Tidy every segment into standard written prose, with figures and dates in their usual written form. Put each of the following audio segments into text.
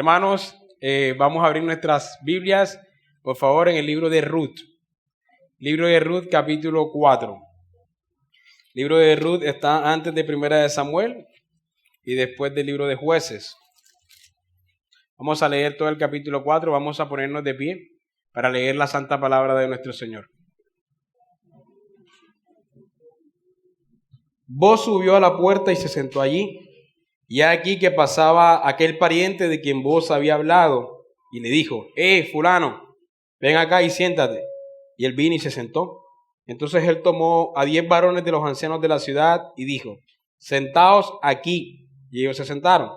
Hermanos, vamos a abrir nuestras Biblias, por favor, en el libro de Ruth. Libro de Ruth, capítulo 4. Libro de Ruth está antes de Primera de Samuel y después del libro de Jueces. Vamos a leer todo el capítulo 4, vamos a ponernos de pie para leer la santa palabra de nuestro Señor. Boz subió a la puerta y se sentó allí. Y aquí que pasaba aquel pariente de quien Boz había hablado, y le dijo: fulano, ven acá y siéntate. Y él vino y se sentó. Entonces él tomó a 10 varones de los ancianos de la ciudad y dijo: sentaos aquí. Y ellos se sentaron.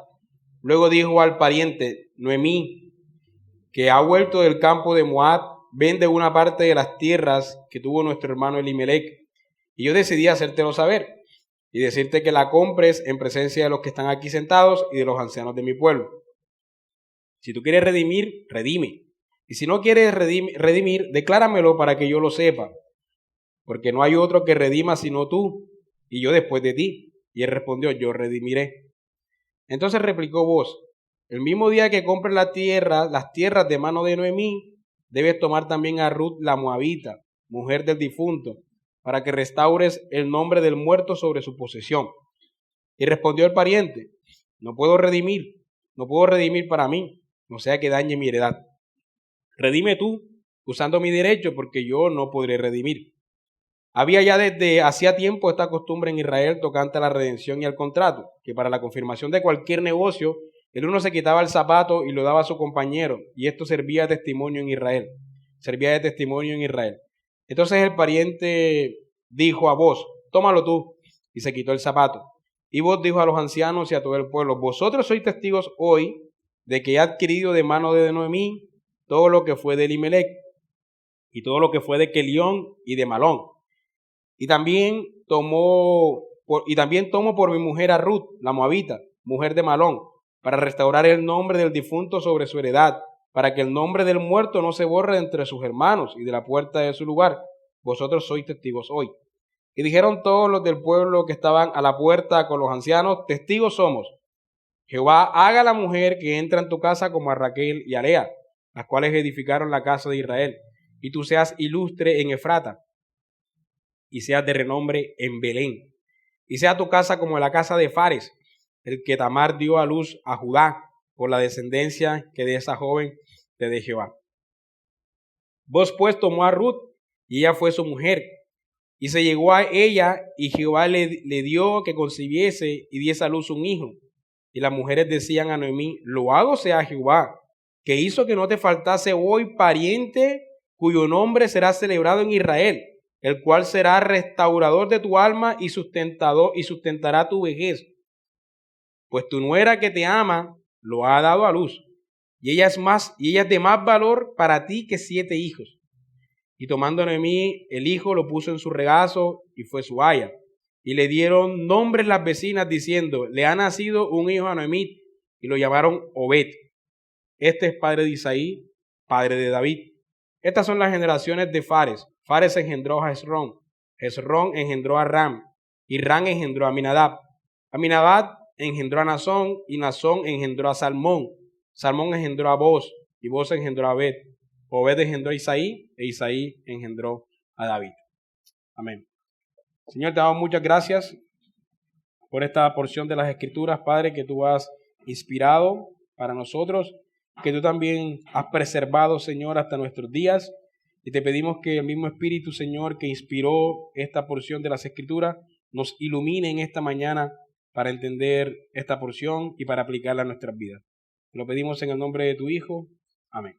Luego dijo al pariente: Noemí, que ha vuelto del campo de Moab, vende una parte de las tierras que tuvo nuestro hermano Elimelec. Y yo decidí hacértelo saber y decirte que la compres en presencia de los que están aquí sentados y de los ancianos de mi pueblo. Si tú quieres redimir, redime. Y si no quieres redimir, decláramelo para que yo lo sepa. Porque no hay otro que redima sino tú, y yo después de ti. Y él respondió: yo redimiré. Entonces replicó Boz: el mismo día que compres las tierras de mano de Noemí, debes tomar también a Ruth la moabita, mujer del difunto, para que restaures el nombre del muerto sobre su posesión. Y respondió el pariente: no puedo redimir para mí, no sea que dañe mi heredad. Redime tú, usando mi derecho, porque yo no podré redimir. Había ya desde hacía tiempo esta costumbre en Israel tocante a la redención y al contrato, que para la confirmación de cualquier negocio, el uno se quitaba el zapato y lo daba a su compañero, y esto servía de testimonio en Israel. Entonces el pariente dijo a Boz: tómalo tú, y se quitó el zapato. Y Boz dijo a los ancianos y a todo el pueblo: vosotros sois testigos hoy de que he adquirido de mano de Noemí todo lo que fue de Elimelec, y todo lo que fue de Kelión y de Malón. Y también tomo por mi mujer a Ruth, la moabita, mujer de Malón, para restaurar el nombre del difunto sobre su heredad, para que el nombre del muerto no se borre entre sus hermanos y de la puerta de su lugar. Vosotros sois testigos hoy. Y dijeron todos los del pueblo que estaban a la puerta con los ancianos: testigos somos. Jehová haga a la mujer que entra en tu casa como a Raquel y a Lea, las cuales edificaron la casa de Israel, y tú seas ilustre en Efrata, y seas de renombre en Belén, y sea tu casa como la casa de Fares, el que Tamar dio a luz a Judá, por la descendencia que de esa joven te dé Jehová. Boz pues tomó a Ruth, y ella fue su mujer, y se llegó a ella, y Jehová le dio que concibiese y diese a luz un hijo. Y las mujeres decían a Noemí: loado sea Jehová, que hizo que no te faltase hoy pariente cuyo nombre será celebrado en Israel, el cual será restaurador de tu alma y sustentará tu vejez. Pues tu nuera que te ama lo ha dado a luz, y ella es de más valor para ti que 7 hijos. Y tomando Noemí el hijo, lo puso en su regazo y fue su aya. Y le dieron nombres las vecinas diciendo: le ha nacido un hijo a Noemí, y lo llamaron Obed. Este es padre de Isaí, padre de David. Estas son las generaciones de Fares. Fares engendró a Hezrón, Hezrón engendró a Ram, y Ram engendró a Aminadab. Aminadab engendró a Nazón, y Nazón engendró a Salmón. Salmón engendró a Boz, y Boz engendró a Obed. Obed engendró a Isaí, e Isaí engendró a David. Amén. Señor, te damos muchas gracias por esta porción de las Escrituras, Padre, que tú has inspirado para nosotros, que tú también has preservado, Señor, hasta nuestros días. Y te pedimos que el mismo Espíritu, Señor, que inspiró esta porción de las Escrituras, nos ilumine en esta mañana para entender esta porción y para aplicarla a nuestras vidas. Lo pedimos en el nombre de tu Hijo. Amén.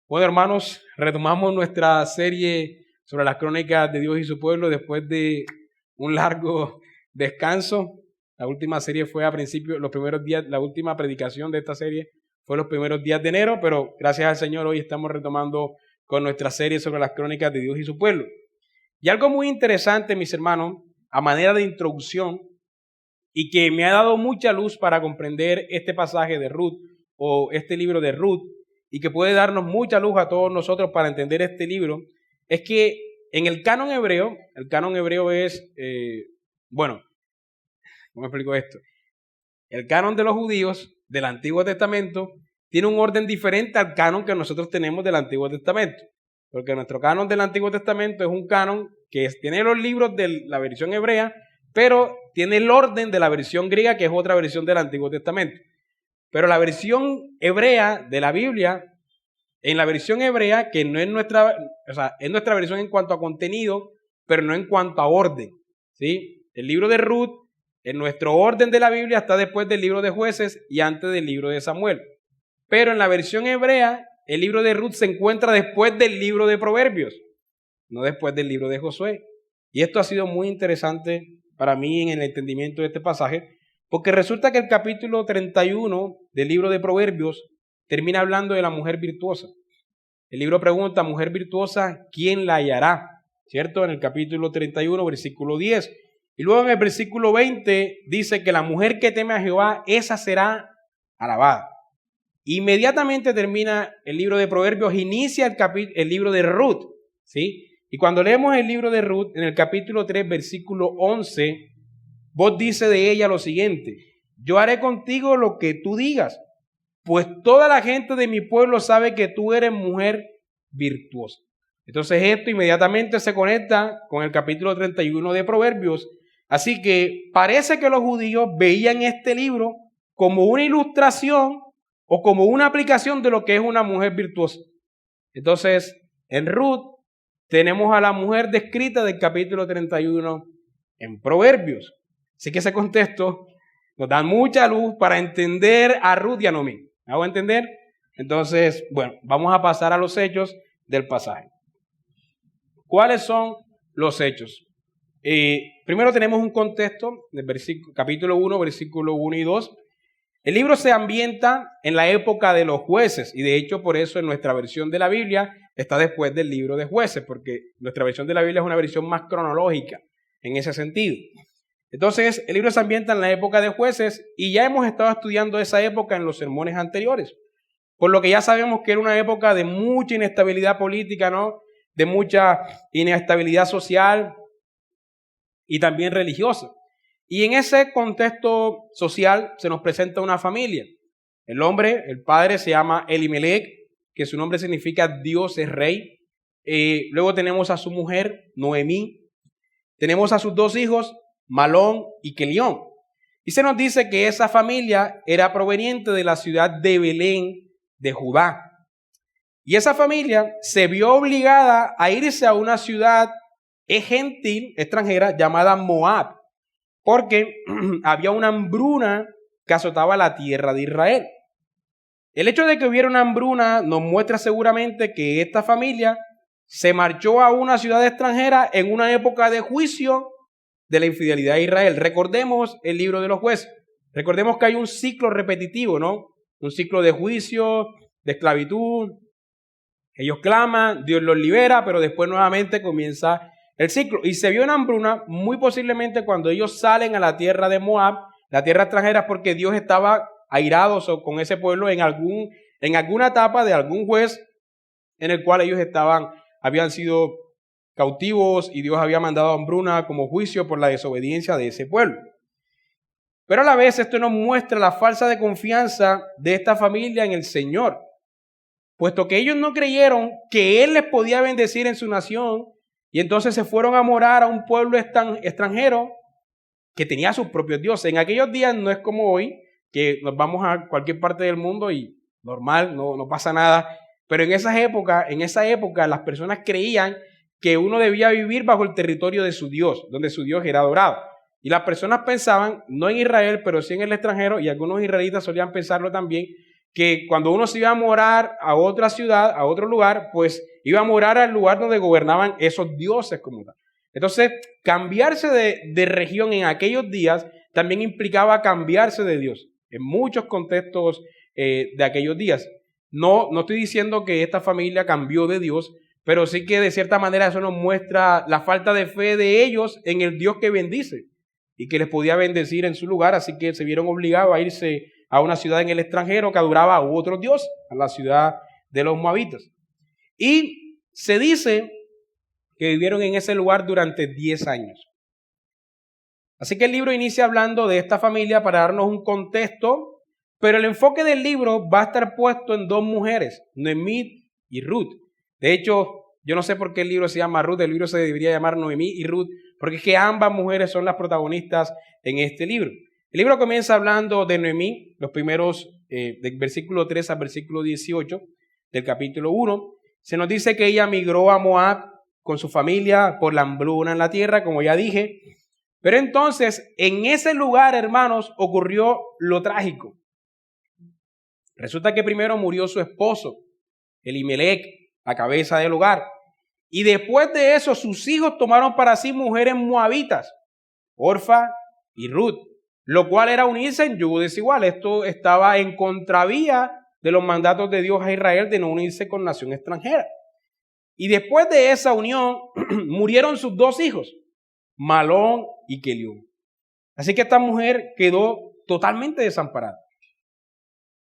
Bueno, hermanos, retomamos nuestra serie sobre las crónicas de Dios y su pueblo después de un largo descanso. La última serie fue a principios, los primeros días, la última predicación de esta serie fue los primeros días de enero, pero gracias al Señor hoy estamos retomando con nuestra serie sobre las crónicas de Dios y su pueblo. Y algo muy interesante, mis hermanos, a manera de introducción, y que me ha dado mucha luz para comprender este pasaje de Ruth o este libro de Ruth, y que puede darnos mucha luz a todos nosotros para entender este libro, es que en el canon hebreo es, ¿cómo explico esto? El canon de los judíos del Antiguo Testamento tiene un orden diferente al canon que nosotros tenemos del Antiguo Testamento. Porque nuestro canon del Antiguo Testamento es un canon que tiene los libros de la versión hebrea, pero tiene el orden de la versión griega, que es otra versión del Antiguo Testamento. Pero la versión hebrea de la Biblia, en la versión hebrea, que no es nuestra, o sea, es nuestra versión en cuanto a contenido, pero no en cuanto a orden, ¿sí? El libro de Ruth, en nuestro orden de la Biblia, está después del libro de Jueces y antes del libro de Samuel. Pero en la versión hebrea, el libro de Ruth se encuentra después del libro de Proverbios, no después del libro de Josué. Y esto ha sido muy interesante para mí en el entendimiento de este pasaje, porque resulta que el capítulo 31 del libro de Proverbios termina hablando de la mujer virtuosa. El libro pregunta, mujer virtuosa, ¿quién la hallará? ¿Cierto? En el capítulo 31, versículo 10. Y luego en el versículo 20 dice que la mujer que teme a Jehová, esa será alabada. Inmediatamente termina el libro de Proverbios, inicia el libro de Ruth, ¿sí? Y cuando leemos el libro de Ruth, en el capítulo 3, versículo 11, vos dice de ella lo siguiente, yo haré contigo lo que tú digas, pues toda la gente de mi pueblo sabe que tú eres mujer virtuosa. Entonces esto inmediatamente se conecta con el capítulo 31 de Proverbios. Así que parece que los judíos veían este libro como una ilustración o como una aplicación de lo que es una mujer virtuosa. Entonces, en Ruth tenemos a la mujer descrita del capítulo 31 en Proverbios. Así que ese contexto nos da mucha luz para entender a Ruth y a Noemí. ¿Me hago entender? Entonces, bueno, vamos a pasar a los hechos del pasaje. ¿Cuáles son los hechos? Primero tenemos un contexto del capítulo 1, versículo 1 y 2. El libro se ambienta en la época de los jueces y de hecho por eso en nuestra versión de la Biblia está después del libro de Jueces, porque nuestra versión de la Biblia es una versión más cronológica en ese sentido. Entonces el libro se ambienta en la época de Jueces y ya hemos estado estudiando esa época en los sermones anteriores, por lo que ya sabemos que era una época de mucha inestabilidad política, ¿no? De mucha inestabilidad social y también religiosa. Y en ese contexto social se nos presenta una familia. El hombre, el padre se llama Elimelech, que su nombre significa Dios es rey. Luego tenemos a su mujer, Noemí. Tenemos a sus dos hijos, Malón y Kelión. Y se nos dice que esa familia era proveniente de la ciudad de Belén de Judá. Y esa familia se vio obligada a irse a una ciudad gentil, extranjera, llamada Moab, porque había una hambruna que azotaba la tierra de Israel. El hecho de que hubiera una hambruna nos muestra seguramente que esta familia se marchó a una ciudad extranjera en una época de juicio de la infidelidad de Israel. Recordemos el libro de los jueces. Recordemos que hay un ciclo repetitivo, ¿no? Un ciclo de juicio, de esclavitud. Ellos claman, Dios los libera, pero después nuevamente comienza el ciclo. Y se vio una hambruna muy posiblemente cuando ellos salen a la tierra de Moab, la tierra extranjera, porque Dios estaba airado con ese pueblo en alguna etapa de algún juez en el cual ellos habían sido cautivos y Dios había mandado hambruna como juicio por la desobediencia de ese pueblo. Pero a la vez esto nos muestra la falsa de confianza de esta familia en el Señor, puesto que ellos no creyeron que Él les podía bendecir en su nación y entonces se fueron a morar a un pueblo extranjero que tenía sus propios dioses. En aquellos días no es como hoy, que nos vamos a cualquier parte del mundo y normal, no pasa nada. Pero en esa época las personas creían que uno debía vivir bajo el territorio de su Dios, donde su Dios era adorado. Y las personas pensaban, no en Israel, pero sí en el extranjero, y algunos israelitas solían pensarlo también, que cuando uno se iba a morar a otra ciudad, a otro lugar, pues iba a morar al lugar donde gobernaban esos dioses como tal. Entonces, cambiarse de región en aquellos días también implicaba cambiarse de Dios, en muchos contextos de aquellos días. No estoy diciendo que esta familia cambió de Dios, pero sí que de cierta manera eso nos muestra la falta de fe de ellos en el Dios que bendice y que les podía bendecir en su lugar, así que se vieron obligados a irse a una ciudad en el extranjero que adoraba a otro Dios, a la ciudad de los moabitas. Y se dice que vivieron en ese lugar durante 10 años. Así que el libro inicia hablando de esta familia para darnos un contexto, Pero el enfoque del libro va a estar puesto en dos mujeres, Noemí y Ruth. De hecho, yo no sé por qué el libro se llama Ruth, el libro se debería llamar Noemí y Ruth, porque es que ambas mujeres son las protagonistas en este libro. El libro comienza hablando de Noemí, los primeros, del versículo 3 al versículo 18 del capítulo 1. Se nos dice que ella migró a Moab con su familia por la hambruna en la tierra, como ya dije. Pero entonces, en ese lugar, hermanos, ocurrió lo trágico. Resulta que primero murió su esposo, Elimelec, la cabeza del hogar. Y después de eso, sus hijos tomaron para sí mujeres moabitas, Orfa y Ruth, lo cual era unirse en yugo desigual. Esto estaba en contravía de los mandatos de Dios a Israel de no unirse con nación extranjera. Y después de esa unión, murieron sus dos hijos, Malón y Kelión. Así que esta mujer quedó totalmente desamparada.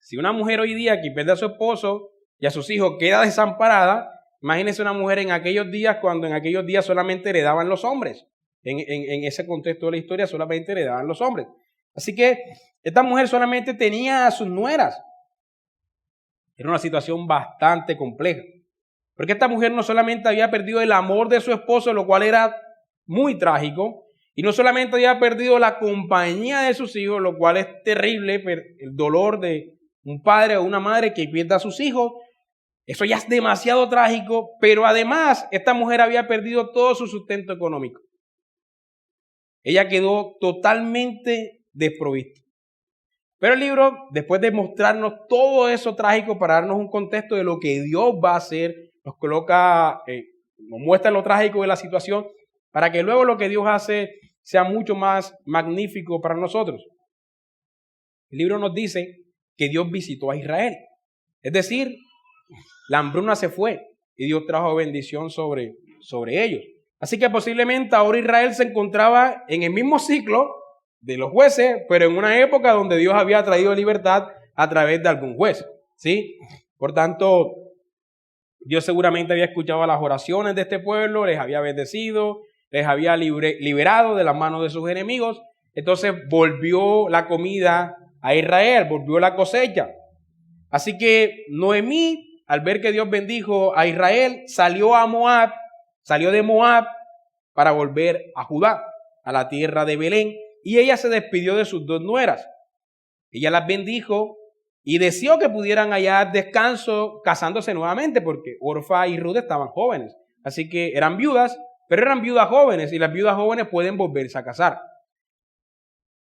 Si una mujer hoy día que pierde a su esposo y a sus hijos queda desamparada, imagínense una mujer en aquellos días, cuando en aquellos días solamente heredaban los hombres. En ese contexto de la historia solamente heredaban los hombres. Así que esta mujer solamente tenía a sus nueras. Era una situación bastante compleja. Porque esta mujer no solamente había perdido el amor de su esposo, lo cual era muy trágico, y no solamente había perdido la compañía de sus hijos, lo cual es terrible, el dolor de un padre o una madre que pierda a sus hijos, eso ya es demasiado trágico, pero además esta mujer había perdido todo su sustento económico. Ella quedó totalmente desprovista. Pero el libro, después de mostrarnos todo eso trágico para darnos un contexto de lo que Dios va a hacer, nos coloca, nos muestra lo trágico de la situación, para que luego lo que Dios hace sea mucho más magnífico para nosotros. El libro nos dice que Dios visitó a Israel. Es decir, la hambruna se fue y Dios trajo bendición sobre ellos. Así que posiblemente ahora Israel se encontraba en el mismo ciclo de los jueces, pero en una época donde Dios había traído libertad a través de algún juez, ¿sí? Por tanto, Dios seguramente había escuchado las oraciones de este pueblo, les había bendecido, les había liberado de las manos de sus enemigos. Entonces volvió la comida a Israel, volvió la cosecha. Así que Noemí, al ver que Dios bendijo a Israel, salió de Moab para volver a Judá, a la tierra de Belén, y ella se despidió de sus dos nueras. Ella las bendijo y deseó que pudieran hallar descanso casándose nuevamente, porque Orfa y Ruth estaban jóvenes. Así que eran viudas, pero eran viudas jóvenes, y las viudas jóvenes pueden volverse a casar.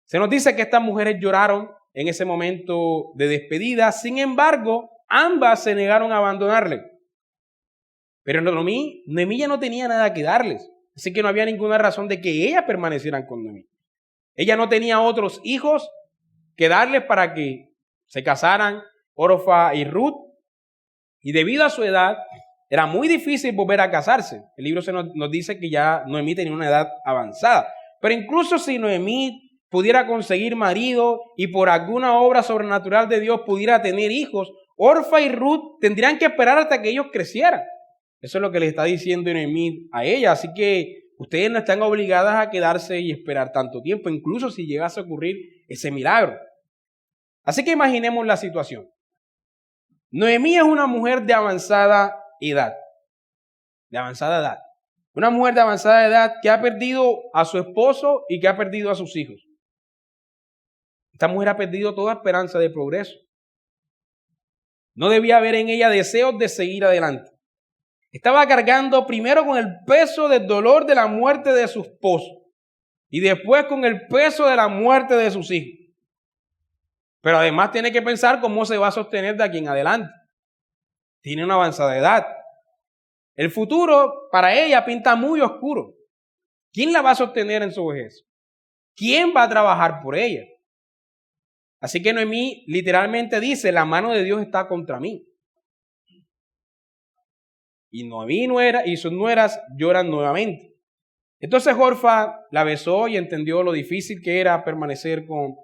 Se nos dice que estas mujeres lloraron en ese momento de despedida. Sin embargo, ambas se negaron a abandonarle. Pero Noemí ya no tenía nada que darles. Así que no había ninguna razón de que ellas permanecieran con Noemí. Ella no tenía otros hijos que darles para que se casaran Orfa y Ruth. Y debido a su edad, era muy difícil volver a casarse. El libro nos dice que ya Noemí tenía una edad avanzada. Pero incluso si Noemí pudiera conseguir marido y por alguna obra sobrenatural de Dios pudiera tener hijos, Orfa y Ruth tendrían que esperar hasta que ellos crecieran. Eso es lo que le está diciendo Noemí a ella. Así que ustedes no están obligadas a quedarse y esperar tanto tiempo, incluso si llegase a ocurrir ese milagro. Así que imaginemos la situación. Noemí es una mujer de avanzada edad. Una mujer de avanzada edad que ha perdido a su esposo y que ha perdido a sus hijos. Esta mujer ha perdido toda esperanza de progreso. No debía haber en ella deseos de seguir adelante. Estaba cargando primero con el peso del dolor de la muerte de su esposo y después con el peso de la muerte de sus hijos. Pero además tiene que pensar cómo se va a sostener de aquí en adelante. Tiene una avanzada edad. El futuro para ella pinta muy oscuro. ¿Quién la va a sostener en su vejez? ¿Quién va a trabajar por ella? Así que Noemí literalmente dice, la mano de Dios está contra mí. Y Noemí y sus nueras lloran nuevamente. Entonces Orfa la besó y entendió lo difícil que era permanecer con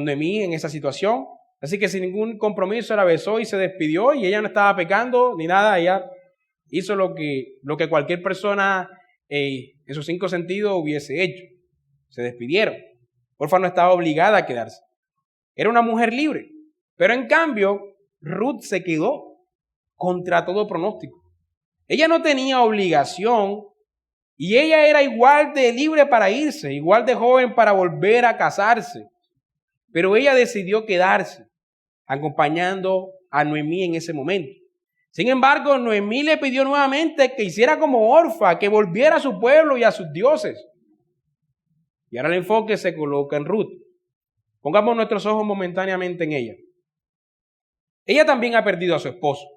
Noemí en esa situación. Así que sin ningún compromiso la besó y se despidió, y ella no estaba pecando ni nada. Ella hizo lo que cualquier persona en sus 5 sentidos hubiese hecho. Se despidieron. Orfa no estaba obligada a quedarse. Era una mujer libre. Pero en cambio, Ruth se quedó contra todo pronóstico. Ella no tenía obligación y ella era igual de libre para irse, igual de joven para volver a casarse. Pero ella decidió quedarse, acompañando a Noemí en ese momento. Sin embargo, Noemí le pidió nuevamente que hiciera como Orfa, que volviera a su pueblo y a sus dioses. Y ahora el enfoque se coloca en Ruth. Pongamos nuestros ojos momentáneamente en ella. Ella también ha perdido a su esposo.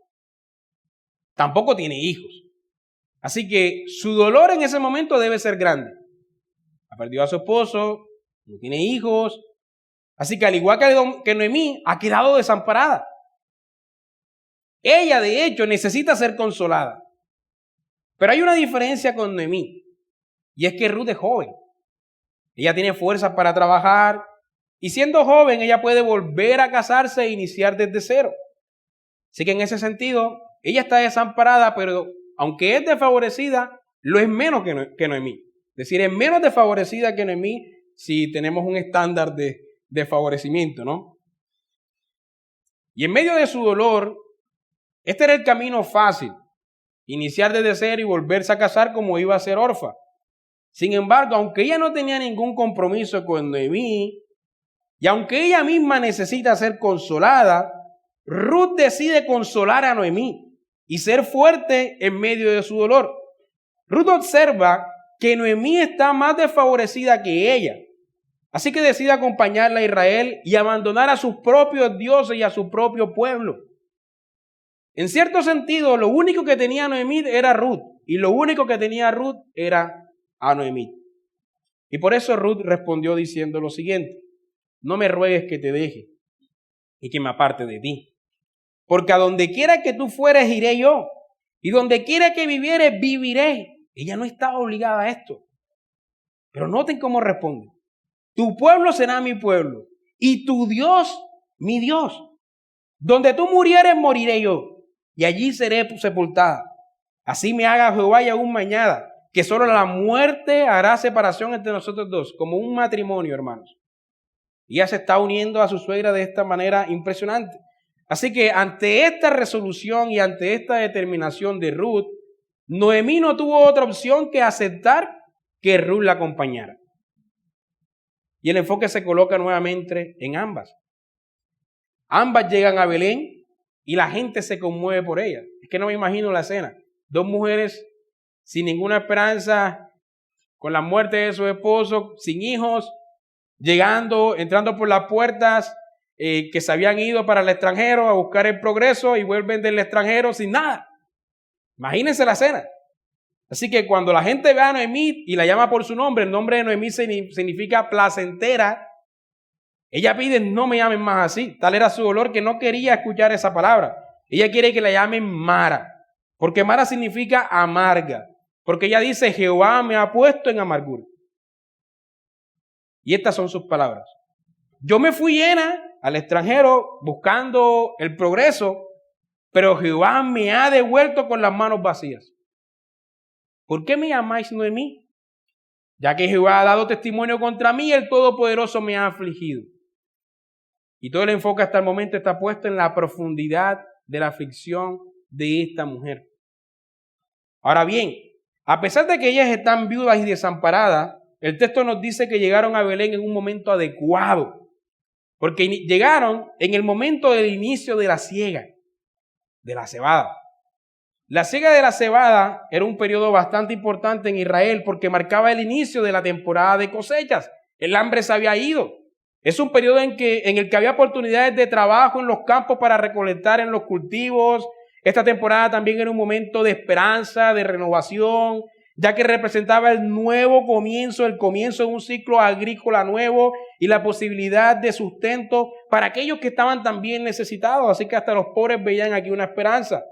Tampoco tiene hijos. Así que su dolor en ese momento debe ser grande. Ha perdido a su esposo, no tiene hijos. Así que al igual que Noemí, ha quedado desamparada. Ella, de hecho, necesita ser consolada. Pero hay una diferencia con Noemí. Y es que Ruth es joven. Ella tiene fuerzas para trabajar. Y siendo joven, ella puede volver a casarse e iniciar desde cero. Así que en ese sentido, ella está desamparada, pero aunque es desfavorecida, lo es menos que Noemí. Es decir, es menos desfavorecida que Noemí si tenemos un estándar de favorecimiento, ¿no? Y en medio de su dolor, este era el camino fácil. Iniciar desde cero y volverse a casar como iba a ser Orfa. Sin embargo, aunque ella no tenía ningún compromiso con Noemí, y aunque ella misma necesita ser consolada, Ruth decide consolar a Noemí y ser fuerte en medio de su dolor. Ruth observa que Noemí está más desfavorecida que ella. Así que decide acompañarla a Israel y abandonar a sus propios dioses y a su propio pueblo. En cierto sentido, lo único que tenía Noemí era Ruth. Y lo único que tenía Ruth era a Noemí. Y por eso Ruth respondió diciendo lo siguiente: no me ruegues que te deje y que me aparte de ti. Porque a donde quiera que tú fueres, iré yo. Y donde quiera que vivieres, viviré. Ella no estaba obligada a esto. Pero noten cómo responde. Tu pueblo será mi pueblo y tu Dios mi Dios. Donde tú murieres, moriré yo. Y allí seré sepultada. Así me haga Jehová y aún mañana, que solo la muerte hará separación entre nosotros dos, como un matrimonio, hermanos. Y ella se está uniendo a su suegra de esta manera impresionante. Así que ante esta resolución y ante esta determinación de Ruth, Noemí no tuvo otra opción que aceptar que Ruth la acompañara. Y el enfoque se coloca nuevamente en ambas. Ambas llegan a Belén y la gente se conmueve por ellas. Es que no me imagino la escena. Dos mujeres sin ninguna esperanza, con la muerte de su esposo, sin hijos, entrando por las puertas que se habían ido para el extranjero a buscar el progreso y vuelven del extranjero sin nada. Imagínense la escena. Así que cuando la gente ve a Noemí y la llama por su nombre, el nombre de Noemí significa placentera. Ella pide: no me llamen más así. Tal era su dolor que no quería escuchar esa palabra. Ella quiere que la llamen Mara, porque Mara significa amarga. Porque ella dice: Jehová me ha puesto en amargura. Y estas son sus palabras: yo me fui llena al extranjero buscando el progreso, pero Jehová me ha devuelto con las manos vacías. ¿Por qué me llamáis Noemí? Ya que Jehová ha dado testimonio contra mí, el Todopoderoso me ha afligido. Y todo el enfoque hasta el momento está puesto en la profundidad de la aflicción de esta mujer. Ahora bien, a pesar de que ellas están viudas y desamparadas, el texto nos dice que llegaron a Belén en un momento adecuado, porque llegaron en el momento del inicio de la siega, de la cebada. La siega de la cebada era un periodo bastante importante en Israel porque marcaba el inicio de la temporada de cosechas. El hambre se había ido. Es un periodo en el que había oportunidades de trabajo en los campos para recolectar en los cultivos. Esta temporada también era un momento de esperanza, de renovación, ya que representaba el nuevo comienzo, el comienzo de un ciclo agrícola nuevo y la posibilidad de sustento para aquellos que estaban también necesitados. Así que hasta los pobres veían aquí una esperanza.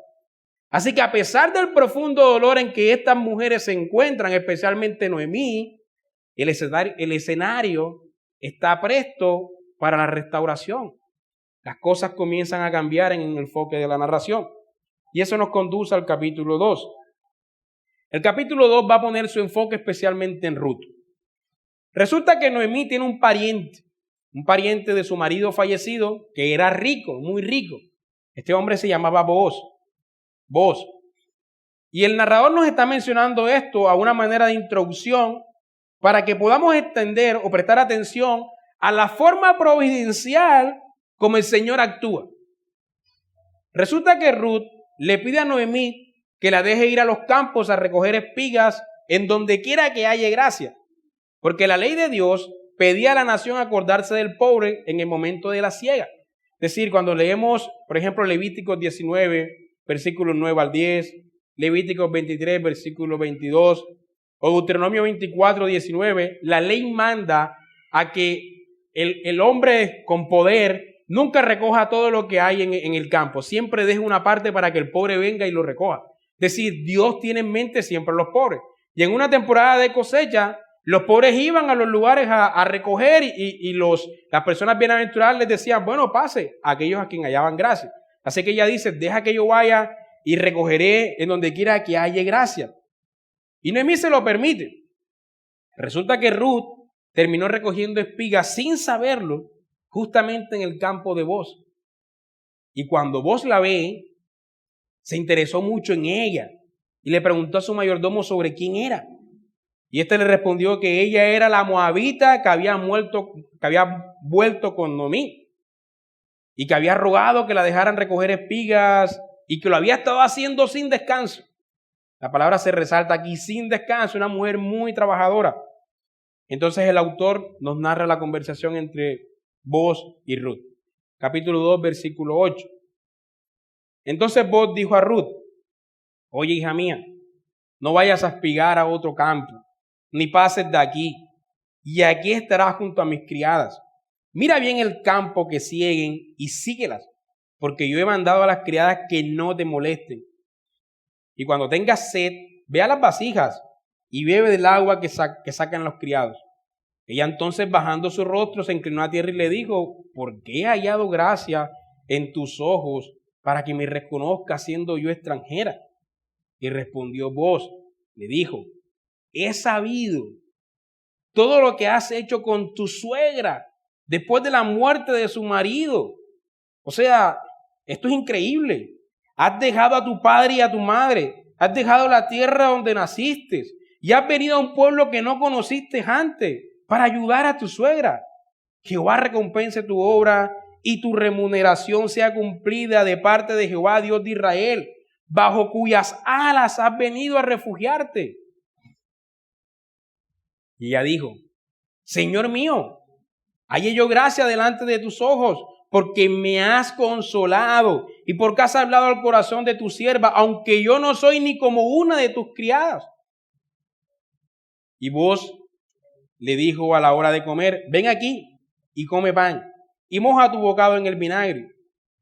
Así que a pesar del profundo dolor en que estas mujeres se encuentran, especialmente Noemí, el escenario está presto para la restauración. Las cosas comienzan a cambiar en el enfoque de la narración. Y eso nos conduce al capítulo 2. El capítulo 2 va a poner su enfoque especialmente en Ruth. Resulta que Noemí tiene un pariente. un pariente de su marido fallecido, que era rico, muy rico. Este hombre se llamaba Booz. Y el narrador nos está mencionando esto a una manera de introducción para que podamos entender o prestar atención a la forma providencial como el Señor actúa. Resulta que Ruth le pide a Noemí que la deje ir a los campos a recoger espigas en donde quiera que haya gracia, porque la ley de Dios pedía a la nación acordarse del pobre en el momento de la siega. Es decir, cuando leemos, por ejemplo, Levíticos 19, versículos 9 al 10, Levíticos 23, versículo 22, o Deuteronomio 24, 19, la ley manda a que el hombre con poder nunca recoja todo lo que hay en el campo. Siempre deje una parte para que el pobre venga y lo recoja. Es decir, Dios tiene en mente siempre a los pobres. Y en una temporada de cosecha, los pobres iban a los lugares a recoger y las personas bienaventuradas les decían, bueno, pase a aquellos a quien hallaban gracia. Así que ella dice, deja que yo vaya y recogeré en donde quiera que haya gracia. Y Noemí se lo permite. Resulta que Ruth terminó recogiendo espigas sin saberlo, justamente en el campo de Booz. Y cuando Booz la ve, se interesó mucho en ella y le preguntó a su mayordomo sobre quién era. Y este le respondió que ella era la moabita que había vuelto con Noemí y que había rogado que la dejaran recoger espigas y que lo había estado haciendo sin descanso. La palabra se resalta aquí, sin descanso, una mujer muy trabajadora. Entonces el autor nos narra la conversación entre Booz y Ruth. Capítulo 2, versículo 8. Entonces Booz dijo a Ruth, oye, hija mía, no vayas a espigar a otro campo, ni pases de aquí, y aquí estarás junto a mis criadas. Mira bien el campo que sieguen y síguelas, porque yo he mandado a las criadas que no te molesten. Y cuando tengas sed, ve a las vasijas y bebe del agua que sacan los criados. Ella entonces, bajando su rostro, se inclinó a tierra y le dijo, ¿por qué he hallado gracia en tus ojos para que me reconozcas siendo yo extranjera? Y respondió Booz, le dijo, he sabido todo lo que has hecho con tu suegra después de la muerte de su marido. O sea, esto es increíble. Has dejado a tu padre y a tu madre, has dejado la tierra donde naciste y has venido a un pueblo que no conociste antes para ayudar a tu suegra. Jehová recompense tu obra y tu remuneración sea cumplida de parte de Jehová, Dios de Israel, bajo cuyas alas has venido a refugiarte. Y ella dijo, Señor mío, hallé yo gracia delante de tus ojos, porque me has consolado y porque has hablado al corazón de tu sierva, aunque yo no soy ni como una de tus criadas. Y Booz le dijo a la hora de comer, ven aquí y come pan y moja tu bocado en el vinagre.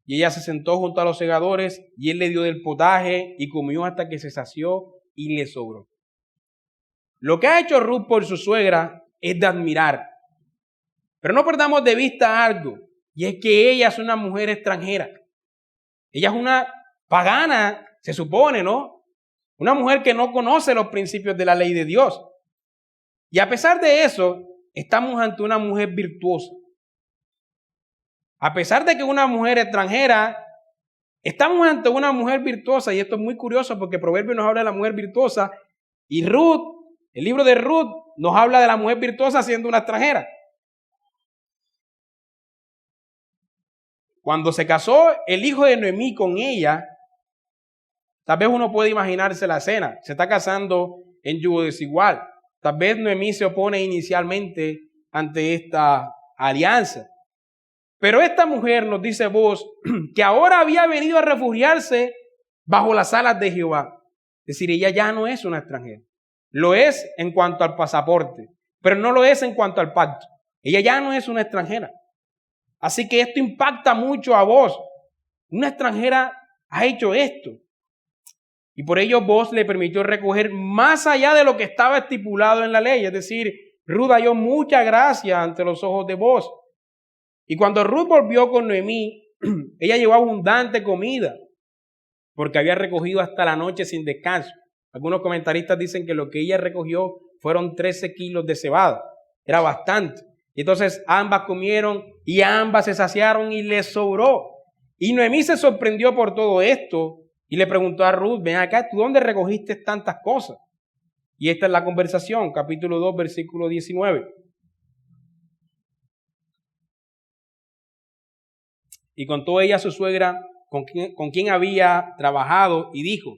Y ella se sentó junto a los segadores y él le dio del potaje y comió hasta que se sació y le sobró. Lo que ha hecho Ruth por su suegra es de admirar. Pero no perdamos de vista algo, y es que ella es una mujer extranjera. Ella es una pagana, se supone, ¿no? Una mujer que no conoce los principios de la ley de Dios. Y a pesar de eso, estamos ante una mujer virtuosa. A pesar de que una mujer extranjera, estamos ante una mujer virtuosa, y esto es muy curioso porque Proverbios nos habla de la mujer virtuosa, y Ruth, el libro de Ruth, nos habla de la mujer virtuosa siendo una extranjera. Cuando se casó el hijo de Noemí con ella, tal vez uno puede imaginarse la escena. Se está casando en yugo desigual. Tal vez Noemí se opone inicialmente ante esta alianza. Pero esta mujer, nos dice Booz, que ahora había venido a refugiarse bajo las alas de Jehová. Es decir, ella ya no es una extranjera. Lo es en cuanto al pasaporte, pero no lo es en cuanto al pacto. Ella ya no es una extranjera. Así que esto impacta mucho a Booz. Una extranjera ha hecho esto. Y por ello Booz le permitió recoger más allá de lo que estaba estipulado en la ley. Es decir, Ruth halló mucha gracia ante los ojos de Booz. Y cuando Ruth volvió con Noemí, ella llevó abundante comida, porque había recogido hasta la noche sin descanso. Algunos comentaristas dicen que lo que ella recogió fueron 13 kilos de cebada. Era bastante. Y entonces ambas comieron y ambas se saciaron y les sobró. Y Noemí se sorprendió por todo esto y le preguntó a Ruth, ven acá, ¿tú dónde recogiste tantas cosas? Y esta es la conversación, capítulo 2, versículo 19. Y contó ella a su suegra con quien había trabajado y dijo,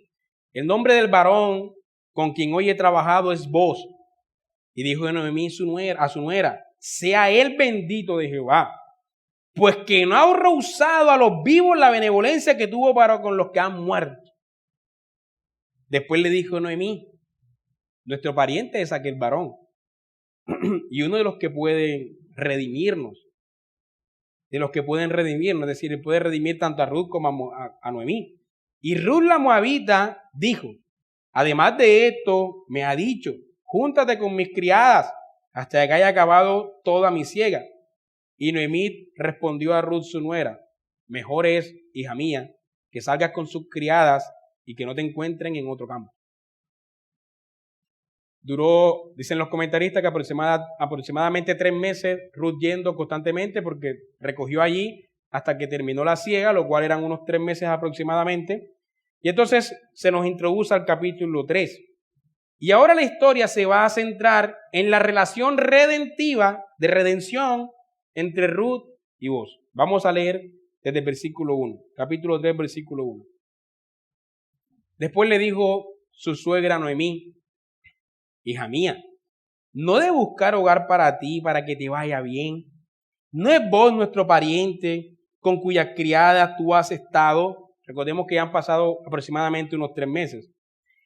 el nombre del varón con quien hoy he trabajado es Boaz. Y dijo Noemí a su nuera, sea él bendito de Jehová, pues que no ha rehusado a los vivos la benevolencia que tuvo para con los que han muerto. Después le dijo Noemí, nuestro pariente es aquel varón y uno de los que pueden redimirnos, es decir, él puede redimir tanto a Ruth como a Noemí. Y Ruth la moabita dijo, además de esto me ha dicho, júntate con mis criadas hasta que haya acabado toda mi siega. Y Noemí respondió a Ruth su nuera, mejor es, hija mía, que salgas con sus criadas y que no te encuentren en otro campo. Duró, dicen los comentaristas, que aproximadamente 3 meses Ruth yendo constantemente porque recogió allí hasta que terminó la siega, lo cual eran unos 3 meses aproximadamente. Y entonces se nos introduce al capítulo 3. Y ahora la historia se va a centrar en la relación redentiva, de redención, entre Ruth y Boaz. Vamos a leer desde el versículo 1, capítulo 3, versículo 1. Después le dijo su suegra Noemí, hija mía, ¿no de buscar hogar para ti, para que te vaya bien? ¿No es Boaz nuestro pariente, con cuyas criadas tú has estado? Recordemos que ya han pasado aproximadamente unos 3 meses.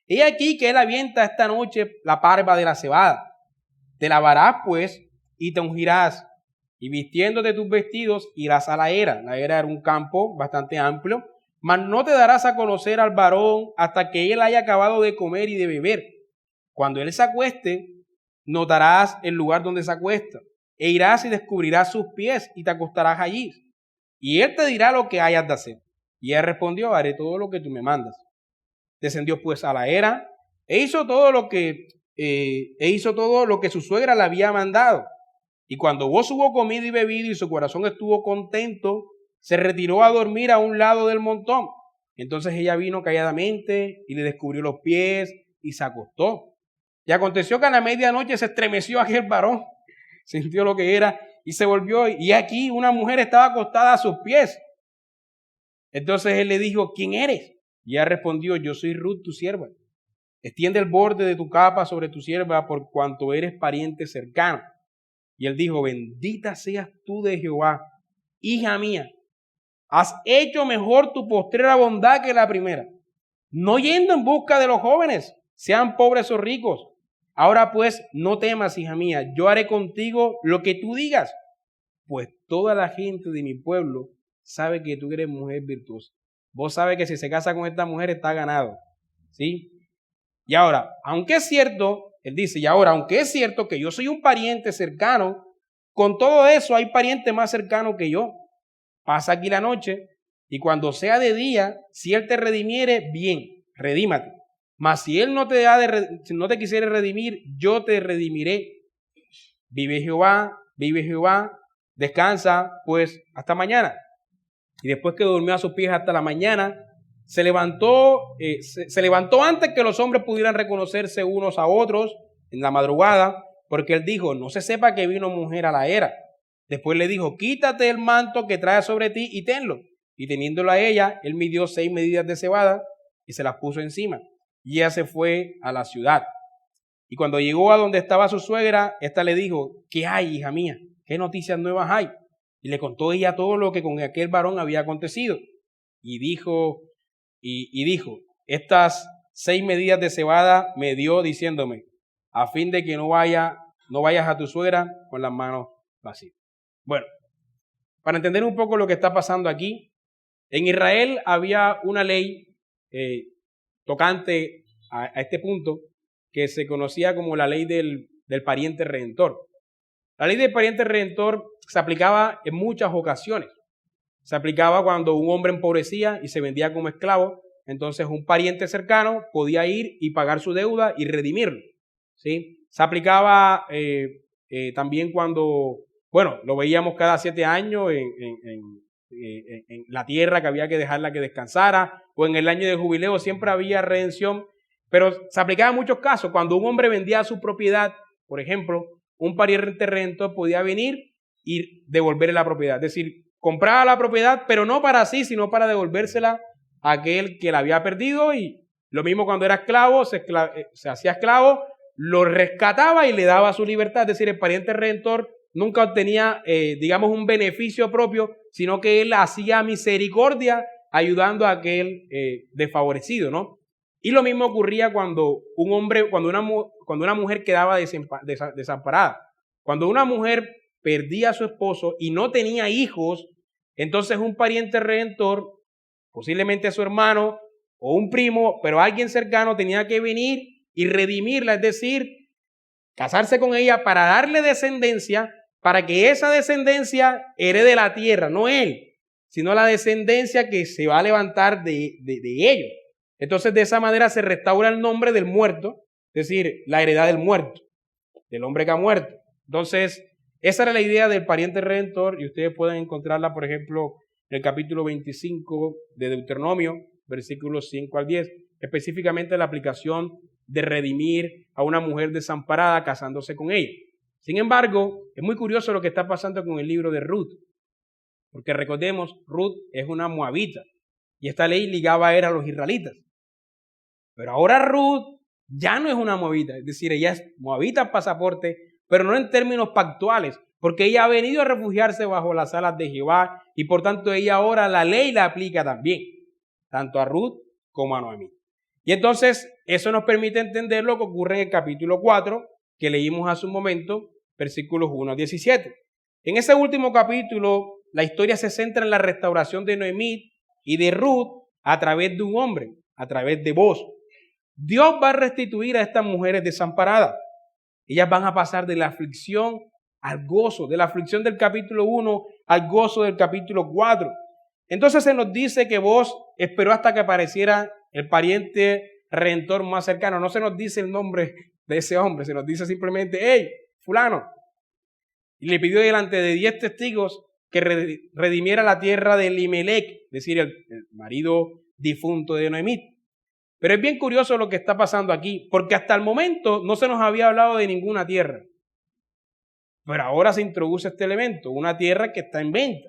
He aquí que él avienta esta noche la parva de la cebada. Te lavarás, pues, y te ungirás, y vistiéndote tus vestidos, irás a la era. La era era un campo bastante amplio, mas no te darás a conocer al varón hasta que él haya acabado de comer y de beber. Cuando él se acueste, notarás el lugar donde se acuesta, e irás y descubrirás sus pies, y te acostarás allí. Y él te dirá lo que hayas de hacer. Y él respondió, haré todo lo que tú me mandas. Descendió pues a la era, e hizo todo lo que su suegra le había mandado. Y cuando Boaz hubo comido y bebido y su corazón estuvo contento, se retiró a dormir a un lado del montón. Entonces ella vino calladamente y le descubrió los pies y se acostó. Y aconteció que a la medianoche se estremeció aquel varón, sintió lo que era y se volvió. Y aquí una mujer estaba acostada a sus pies. Entonces él le dijo, ¿quién eres? Y ella respondió, yo soy Ruth, tu sierva. Extiende el borde de tu capa sobre tu sierva por cuanto eres pariente cercano. Y él dijo, bendita seas tú de Jehová, hija mía. Has hecho mejor tu postrera bondad que la primera, no yendo en busca de los jóvenes, sean pobres o ricos. Ahora pues, no temas, hija mía, yo haré contigo lo que tú digas, pues toda la gente de mi pueblo sabe que tú eres mujer virtuosa. Vos sabes que si se casa con esta mujer está ganado, ¿sí? Y ahora, aunque es cierto, él dice, y ahora, aunque es cierto que yo soy un pariente cercano, con todo eso hay pariente más cercano que yo. Pasa aquí la noche y cuando sea de día, si él te redimiere, bien, redímate. Mas si él no te quisiere redimir, yo te redimiré. Vive Jehová, descansa pues hasta mañana. Y después que durmió a sus pies hasta la mañana, se levantó antes que los hombres pudieran reconocerse unos a otros en la madrugada, porque él dijo, no se sepa que vino mujer a la era. Después le dijo, quítate el manto que traes sobre ti y tenlo. Y teniéndolo a ella, él midió 6 medidas de cebada y se las puso encima. Y ella se fue a la ciudad. Y cuando llegó a donde estaba su suegra, ésta le dijo, ¿qué hay, hija mía? ¿Qué noticias nuevas hay? Y le contó ella todo lo que con aquel varón había acontecido. Y dijo, estas 6 medidas de cebada me dio diciéndome, a fin de que no vayas a tu suegra con las manos vacías. Bueno, para entender un poco lo que está pasando aquí, en Israel había una ley tocante a este punto que se conocía como la ley del pariente redentor. La ley del pariente redentor se aplicaba en muchas ocasiones. Se aplicaba cuando un hombre empobrecía y se vendía como esclavo, entonces un pariente cercano podía ir y pagar su deuda y redimirlo, ¿sí? Se aplicaba también cuando Bueno, lo veíamos cada 7 años en la tierra, que había que dejarla que descansara, o en el año de jubileo siempre había redención, pero se aplicaba en muchos casos. Cuando un hombre vendía su propiedad, por ejemplo, un pariente redentor podía venir y devolverle la propiedad. Es decir, compraba la propiedad, pero no para sí, sino para devolvérsela a aquel que la había perdido. Y lo mismo cuando era esclavo, se hacía esclavo, lo rescataba y le daba su libertad. Es decir, el pariente redentor nunca obtenía, digamos, un beneficio propio, sino que él hacía misericordia ayudando a aquel desfavorecido, ¿no? Y lo mismo ocurría cuando cuando una mujer quedaba desamparada. Cuando una mujer perdía a su esposo y no tenía hijos, entonces un pariente redentor, posiblemente su hermano o un primo, pero alguien cercano, tenía que venir y redimirla, es decir, casarse con ella para darle descendencia, para que esa descendencia herede la tierra, no él, sino la descendencia que se va a levantar de ellos. Entonces, de esa manera se restaura el nombre del muerto, es decir, la heredad del muerto, del hombre que ha muerto. Entonces, esa era la idea del pariente redentor, y ustedes pueden encontrarla, por ejemplo, en el capítulo 25 de Deuteronomio, versículos 5 al 10, específicamente la aplicación de redimir a una mujer desamparada casándose con ella. Sin embargo, es muy curioso lo que está pasando con el libro de Ruth, porque recordemos, Ruth es una moabita, y esta ley ligaba a los israelitas. Pero ahora Ruth ya no es una moabita, es decir, ella es moabita en pasaporte, pero no en términos pactuales, porque ella ha venido a refugiarse bajo las alas de Jehová y por tanto ella ahora la ley la aplica también, tanto a Ruth como a Noemí. Y entonces eso nos permite entender lo que ocurre en el capítulo 4 que leímos hace un momento, versículos 1 al 17. En ese último capítulo la historia se centra en la restauración de Noemí y de Ruth a través de un hombre, a través de Boaz. Dios va a restituir a estas mujeres desamparadas. Ellas van a pasar de la aflicción al gozo, de la aflicción del capítulo 1 al gozo del capítulo 4. Entonces se nos dice que Boaz esperó hasta que apareciera el pariente redentor más cercano. No se nos dice el nombre de ese hombre, se nos dice simplemente, hey, fulano. Y le pidió delante de 10 testigos que redimiera la tierra de Elimelech, es decir, el marido difunto de Noemí. Pero es bien curioso lo que está pasando aquí, porque hasta el momento no se nos había hablado de ninguna tierra. Pero ahora se introduce este elemento, una tierra que está en venta.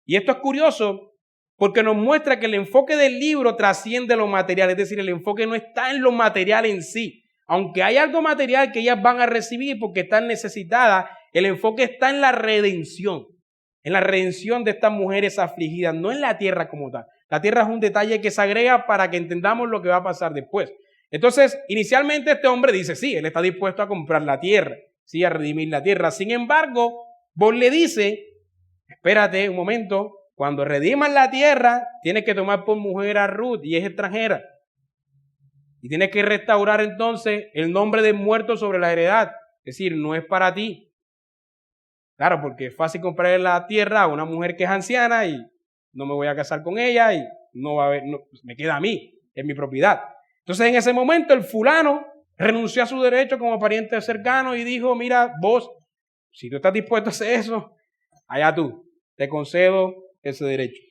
Y esto es curioso porque nos muestra que el enfoque del libro trasciende lo material, es decir, el enfoque no está en lo material en sí. Aunque hay algo material que ellas van a recibir porque están necesitadas, el enfoque está en la redención de estas mujeres afligidas, no en la tierra como tal. La tierra es un detalle que se agrega para que entendamos lo que va a pasar después. Entonces, inicialmente este hombre dice, sí, él está dispuesto a comprar la tierra, sí, a redimir la tierra. Sin embargo, Boaz le dice, espérate un momento, cuando rediman la tierra, tienes que tomar por mujer a Ruth y es extranjera. Y tienes que restaurar entonces el nombre del muerto sobre la heredad. Es decir, no es para ti. Claro, porque es fácil comprar la tierra a una mujer que es anciana y no me voy a casar con ella y no va a haber, no, me queda a mí, es mi propiedad. Entonces en ese momento el fulano renunció a su derecho como pariente cercano y dijo, mira, vos, si tú estás dispuesto a hacer eso, allá tú, te concedo ese derecho.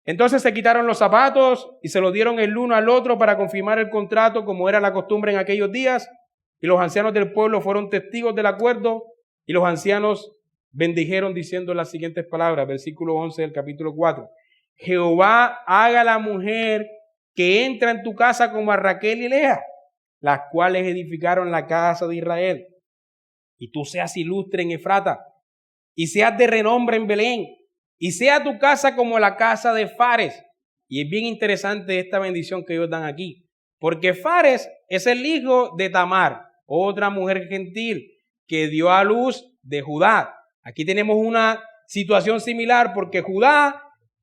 Entonces se quitaron los zapatos y se los dieron el uno al otro para confirmar el contrato como era la costumbre en aquellos días. Y los ancianos del pueblo fueron testigos del acuerdo y los ancianos bendijeron diciendo las siguientes palabras, versículo 11 del capítulo 4. Jehová haga a la mujer que entra en tu casa como a Raquel y Lea, las cuales edificaron la casa de Israel. Y tú seas ilustre en Efrata, y seas de renombre en Belén, y sea tu casa como la casa de Fares. Y es bien interesante esta bendición que ellos dan aquí, porque Fares es el hijo de Tamar, otra mujer gentil, que dio a luz de Judá. Aquí tenemos una situación similar porque Judá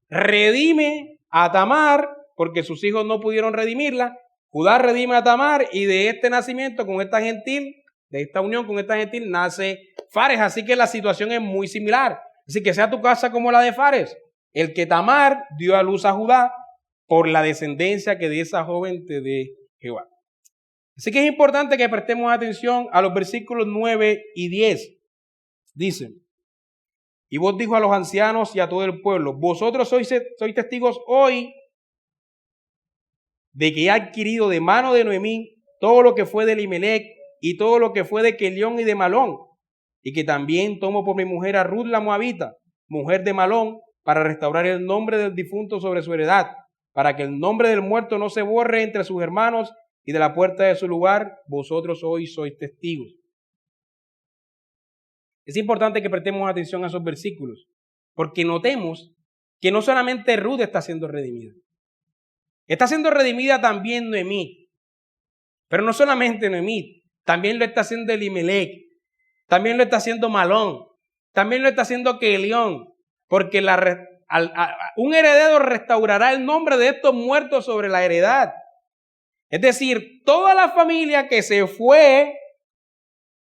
redime a Tamar porque sus hijos no pudieron redimirla. Judá redime a Tamar y de este nacimiento con esta gentil, de esta unión con esta gentil, nace Fares. Así que la situación es muy similar. Así que sea tu casa como la de Fares, el que Tamar dio a luz a Judá por la descendencia que de esa joven te dé Jehová. Así que es importante que prestemos atención a los versículos 9 y 10. Dicen, Y vos dijo a los ancianos y a todo el pueblo, vosotros sois testigos hoy de que he adquirido de mano de Noemí todo lo que fue de Elimelec y todo lo que fue de Kelión y de Malón, y que también tomo por mi mujer a Ruth la Moabita, mujer de Malón, para restaurar el nombre del difunto sobre su heredad, para que el nombre del muerto no se borre entre sus hermanos, y de la puerta de su lugar vosotros hoy sois testigos. Es importante que prestemos atención a esos versículos, porque notemos que no solamente Ruth está siendo redimida, está siendo redimida también Noemí, pero no solamente Noemí, también lo está haciendo Elimelec, también lo está haciendo Malón, también lo está haciendo Kelión, porque un heredero restaurará el nombre de estos muertos sobre la heredad. Es decir, toda la familia que se fue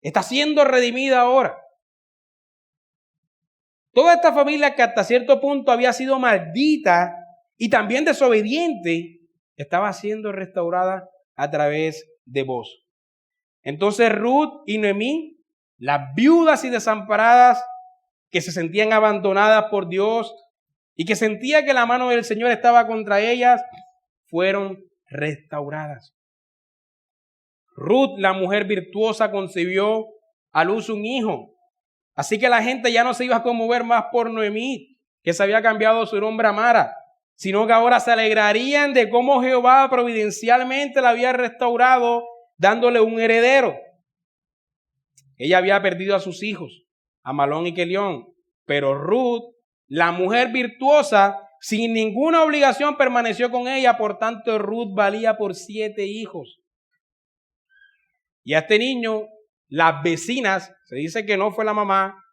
está siendo redimida ahora. Toda esta familia que hasta cierto punto había sido maldita y también desobediente, estaba siendo restaurada a través de vos. Entonces Ruth y Noemí, las viudas y desamparadas que se sentían abandonadas por Dios y que sentían que la mano del Señor estaba contra ellas, fueron restauradas. Ruth, la mujer virtuosa, concibió a luz un hijo. Así que la gente ya no se iba a conmover más por Noemí, que se había cambiado su nombre a Mara, sino que ahora se alegrarían de cómo Jehová providencialmente la había restaurado, dándole un heredero. Ella había perdido a sus hijos, a Malón y Kelión, pero Ruth, la mujer virtuosa, sin ninguna obligación permaneció con ella, por tanto Ruth valía por 7 hijos. Y a este niño, las vecinas, se dice que no fue la mamá,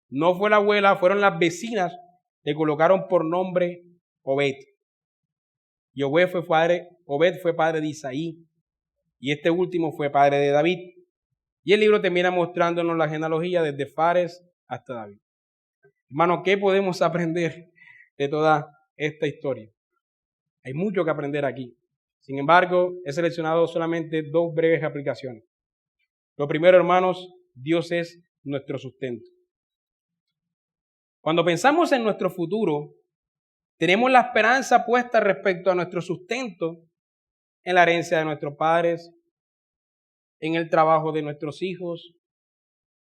no fue la abuela, fueron las vecinas, le colocaron por nombre Obed. Y Obed fue padre de Isaí, y este último fue padre de David. Y el libro termina mostrándonos la genealogía desde Fares hasta David. Hermano, ¿qué podemos aprender de toda esta historia? Hay mucho que aprender aquí. Sin embargo, he seleccionado solamente 2 breves aplicaciones. Lo primero, hermanos, Dios es nuestro sustento. Cuando pensamos en nuestro futuro, tenemos la esperanza puesta respecto a nuestro sustento en la herencia de nuestros padres, en el trabajo de nuestros hijos,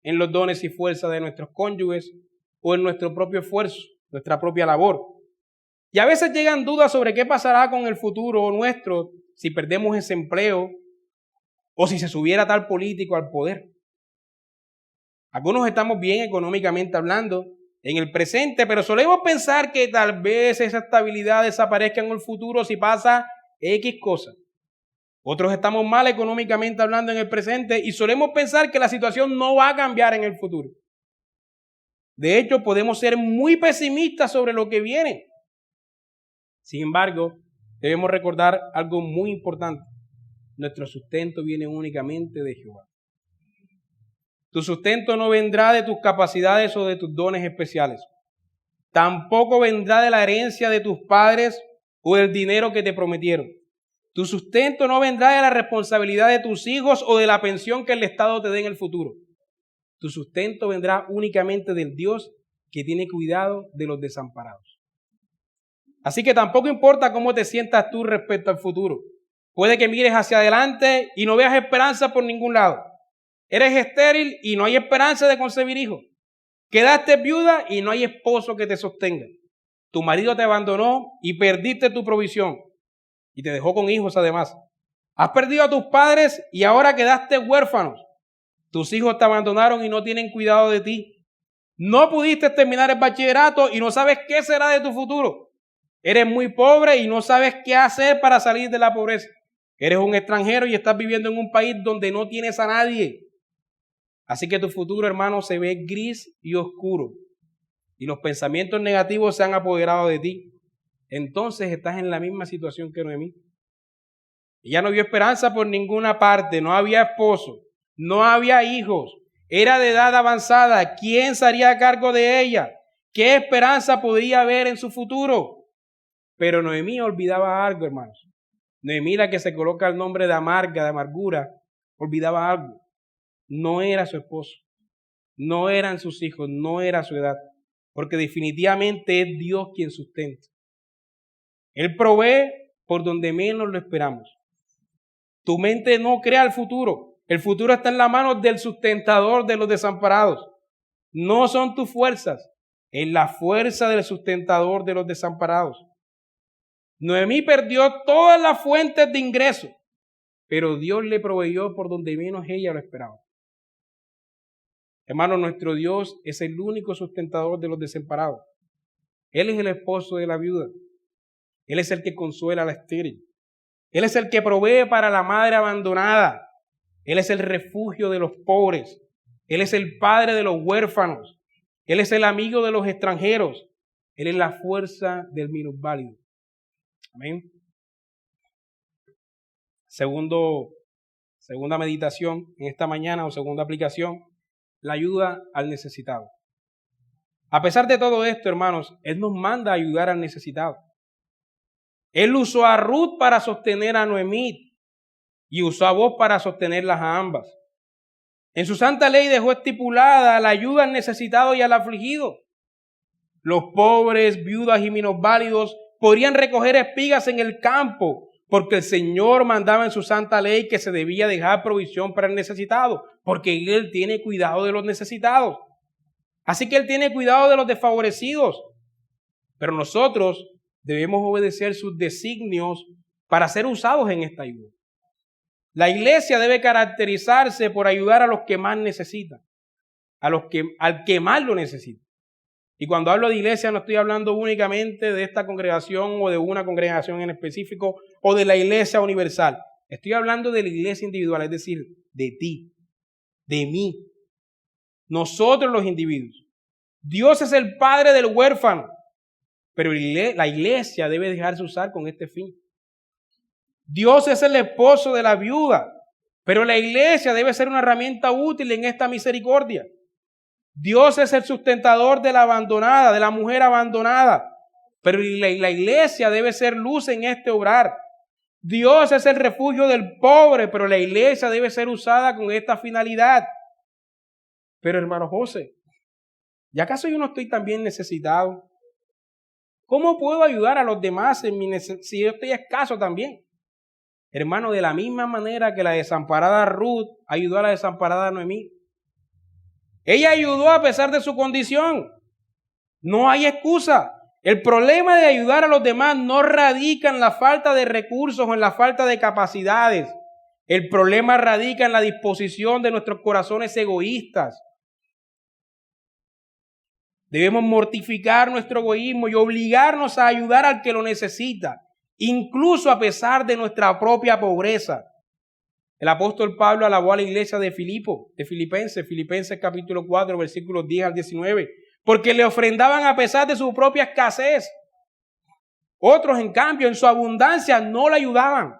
en los dones y fuerzas de nuestros cónyuges o en nuestro propio esfuerzo, nuestra propia labor. Y a veces llegan dudas sobre qué pasará con el futuro nuestro si perdemos ese empleo o si se subiera tal político al poder. Algunos estamos bien económicamente hablando en el presente, pero solemos pensar que tal vez esa estabilidad desaparezca en el futuro si pasa X cosa. Otros estamos mal económicamente hablando en el presente y solemos pensar que la situación no va a cambiar en el futuro. De hecho, podemos ser muy pesimistas sobre lo que viene. Sin embargo, debemos recordar algo muy importante. Nuestro sustento viene únicamente de Jehová. Tu sustento no vendrá de tus capacidades o de tus dones especiales. Tampoco vendrá de la herencia de tus padres o del dinero que te prometieron. Tu sustento no vendrá de la responsabilidad de tus hijos o de la pensión que el Estado te dé en el futuro. Tu sustento vendrá únicamente del Dios que tiene cuidado de los desamparados. Así que tampoco importa cómo te sientas tú respecto al futuro. Puede que mires hacia adelante y no veas esperanza por ningún lado. Eres estéril y no hay esperanza de concebir hijos. Quedaste viuda y no hay esposo que te sostenga. Tu marido te abandonó y perdiste tu provisión. Y te dejó con hijos además. Has perdido a tus padres y ahora quedaste huérfanos. Tus hijos te abandonaron y no tienen cuidado de ti. No pudiste terminar el bachillerato y no sabes qué será de tu futuro. Eres muy pobre y no sabes qué hacer para salir de la pobreza. Eres un extranjero y estás viviendo en un país donde no tienes a nadie. Así que tu futuro, hermano, se ve gris y oscuro. Y los pensamientos negativos se han apoderado de ti. Entonces estás en la misma situación que Noemí. Ella no vio esperanza por ninguna parte. No había esposo. No había hijos. Era de edad avanzada. ¿Quién se haría cargo de ella? ¿Qué esperanza podría haber en su futuro? Pero Noemí olvidaba algo, hermanos. Noemí, la que se coloca el nombre de amarga, de amargura, olvidaba algo. No era su esposo. No eran sus hijos. No era su edad. porque definitivamente es Dios quien sustenta. Él provee por donde menos lo esperamos. Tu mente no crea el futuro. El futuro está en las manos del sustentador de los desamparados. No son tus fuerzas, es la fuerza del sustentador de los desamparados. Noemí perdió todas las fuentes de ingreso, pero Dios le proveyó por donde menos ella lo esperaba. Hermano, nuestro Dios es el único sustentador de los desamparados. Él es el esposo de la viuda. Él es el que consuela a la estéril. Él es el que provee para la madre abandonada. Él es el refugio de los pobres. Él es el padre de los huérfanos. Él es el amigo de los extranjeros. Él es la fuerza del minusválido. Amén. Segunda meditación en esta mañana o segunda aplicación, la ayuda al necesitado. A pesar de todo esto, hermanos, Él nos manda a ayudar al necesitado. Él usó a Ruth para sostener a Noemí y usó a Boaz para sostenerlas a ambas. En su santa ley dejó estipulada la ayuda al necesitado y al afligido. Los pobres, viudas y minusválidos podrían recoger espigas en el campo, porque el Señor mandaba en su santa ley que se debía dejar provisión para el necesitado, porque Él tiene cuidado de los necesitados. Así que Él tiene cuidado de los desfavorecidos. Pero nosotros debemos obedecer sus designios para ser usados en esta ayuda. La iglesia debe caracterizarse por ayudar a los que más necesitan, al que más lo necesita. Y cuando hablo de iglesia no estoy hablando únicamente de esta congregación o de una congregación en específico o de la iglesia universal. Estoy hablando de la iglesia individual, es decir, de ti, de mí, nosotros los individuos. Dios es el padre del huérfano, pero la iglesia debe dejarse usar con este fin. Dios es el esposo de la viuda, pero la iglesia debe ser una herramienta útil en esta misericordia. Dios es el sustentador de la abandonada, de la mujer abandonada, pero la iglesia debe ser luz en este obrar. Dios es el refugio del pobre, pero la iglesia debe ser usada con esta finalidad. Pero hermano José, ¿y acaso yo no estoy también necesitado? ¿Cómo puedo ayudar a los demás si yo estoy escaso también? Hermano, de la misma manera que la desamparada Ruth ayudó a la desamparada Noemí. Ella ayudó a pesar de su condición. No hay excusa. El problema de ayudar a los demás no radica en la falta de recursos o en la falta de capacidades. El problema radica en la disposición de nuestros corazones egoístas. Debemos mortificar nuestro egoísmo y obligarnos a ayudar al que lo necesita, incluso a pesar de nuestra propia pobreza. El apóstol Pablo alabó a la iglesia de Filipenses capítulo 4, versículos 10 al 19, porque le ofrendaban a pesar de su propia escasez. Otros, en cambio, en su abundancia no le ayudaban.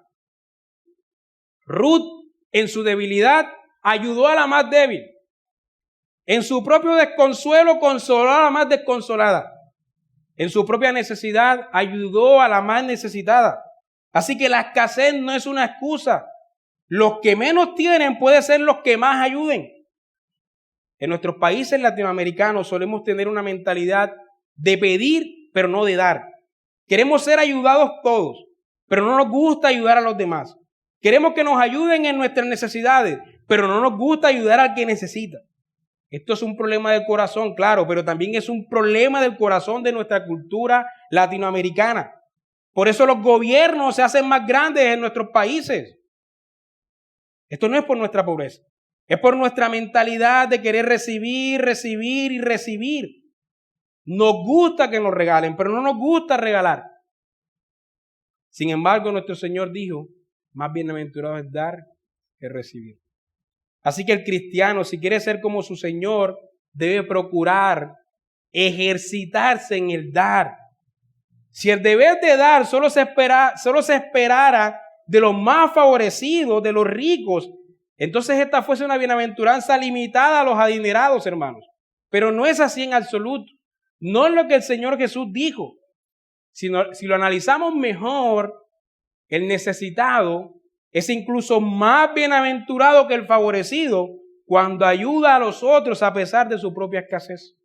Ruth, en su debilidad, ayudó a la más débil. En su propio desconsuelo, consoló a la más desconsolada. En su propia necesidad, ayudó a la más necesitada. Así que la escasez no es una excusa. Los que menos tienen pueden ser los que más ayuden. En nuestros países latinoamericanos solemos tener una mentalidad de pedir, pero no de dar. Queremos ser ayudados todos, pero no nos gusta ayudar a los demás. Queremos que nos ayuden en nuestras necesidades, pero no nos gusta ayudar al que necesita. Esto es un problema del corazón, claro, pero también es un problema del corazón de nuestra cultura latinoamericana. Por eso los gobiernos se hacen más grandes en nuestros países. Esto no es por nuestra pobreza, es por nuestra mentalidad de querer recibir, recibir y recibir. Nos gusta que nos regalen, pero no nos gusta regalar. Sin embargo, nuestro Señor dijo, más bienaventurado es dar que recibir. Así que el cristiano, si quiere ser como su Señor, debe procurar ejercitarse en el dar. Si el deber de dar solo se esperara de los más favorecidos, de los ricos, entonces esta fuese una bienaventuranza limitada a los adinerados, hermanos. Pero no es así en absoluto. No es lo que el Señor Jesús dijo. Si lo analizamos mejor, el necesitado es incluso más bienaventurado que el favorecido cuando ayuda a los otros a pesar de su propia escasez.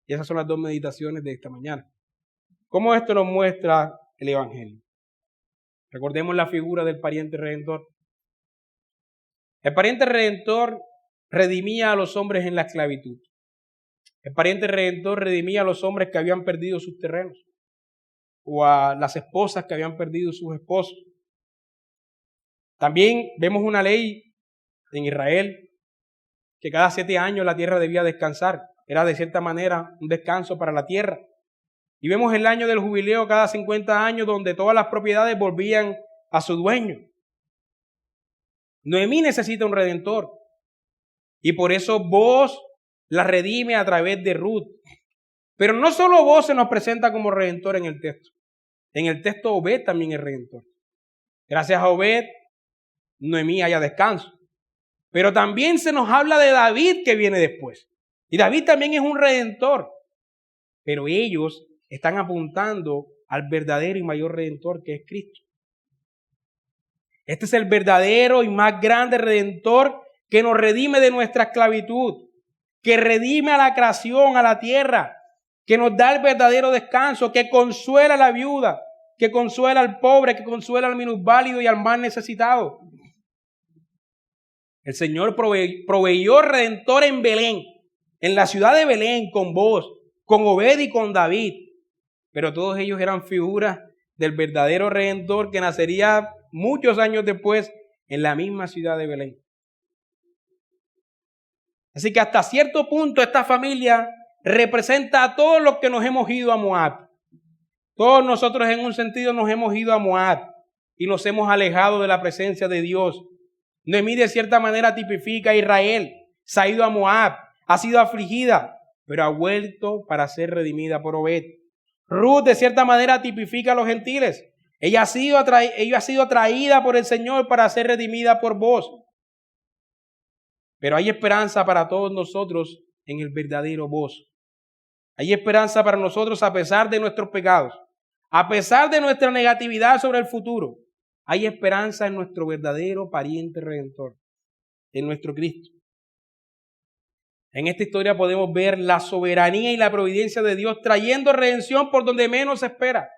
Y esas son las dos meditaciones de esta mañana. ¿Cómo esto nos muestra el Evangelio? Recordemos la figura del pariente redentor. El pariente redentor redimía a los hombres en la esclavitud. El pariente redentor redimía a los hombres que habían perdido sus terrenos o a las esposas que habían perdido sus esposos. También vemos una ley en Israel que cada 7 años la tierra debía descansar. Era de cierta manera un descanso para la tierra. Y vemos el año del jubileo cada 50 años donde todas las propiedades volvían a su dueño. Noemí necesita un redentor. Y por eso Booz la redime a través de Ruth. Pero no solo Booz se nos presenta como redentor en el texto. En el texto Obed también es redentor. Gracias a Obed, Noemí haya descanso. Pero también se nos habla de David que viene después. Y David también es un redentor. Pero ellos están apuntando al verdadero y mayor redentor que es Cristo. Este es el verdadero y más grande redentor que nos redime de nuestra esclavitud, que redime a la creación, a la tierra, que nos da el verdadero descanso, que consuela a la viuda, que consuela al pobre, que consuela al minusválido y al más necesitado. El Señor proveyó redentor en Belén, en la ciudad de Belén, con Booz, con Obed y con David. Pero todos ellos eran figuras del verdadero redentor que nacería muchos años después en la misma ciudad de Belén. Así que hasta cierto punto esta familia representa a todos los que nos hemos ido a Moab. Todos nosotros en un sentido nos hemos ido a Moab y nos hemos alejado de la presencia de Dios. Noemí de cierta manera tipifica a Israel. Se ha ido a Moab, ha sido afligida, pero ha vuelto para ser redimida por Obed. Ruth de cierta manera tipifica a los gentiles. Ella ha sido atraída por el Señor para ser redimida por Booz. Pero hay esperanza para todos nosotros en el verdadero Booz. Hay esperanza para nosotros a pesar de nuestros pecados, a pesar de nuestra negatividad sobre el futuro. Hay esperanza en nuestro verdadero pariente redentor, en nuestro Cristo. En esta historia podemos ver la soberanía y la providencia de Dios trayendo redención por donde menos se espera.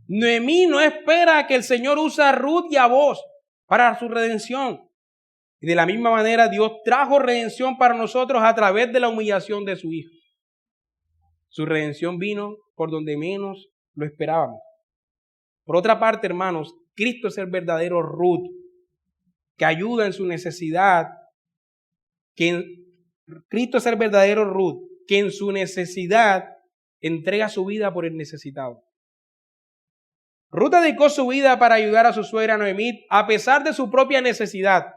Noemí no espera que el Señor use a Ruth y a Booz para su redención. Y de la misma manera Dios trajo redención para nosotros a través de la humillación de su Hijo. Su redención vino por donde menos lo esperábamos. Por otra parte, hermanos, Cristo es el verdadero Ruth, que ayuda en su necesidad, Cristo es el verdadero Ruth, que en su necesidad entrega su vida por el necesitado. Ruth dedicó su vida para ayudar a su suegra Noemí a pesar de su propia necesidad.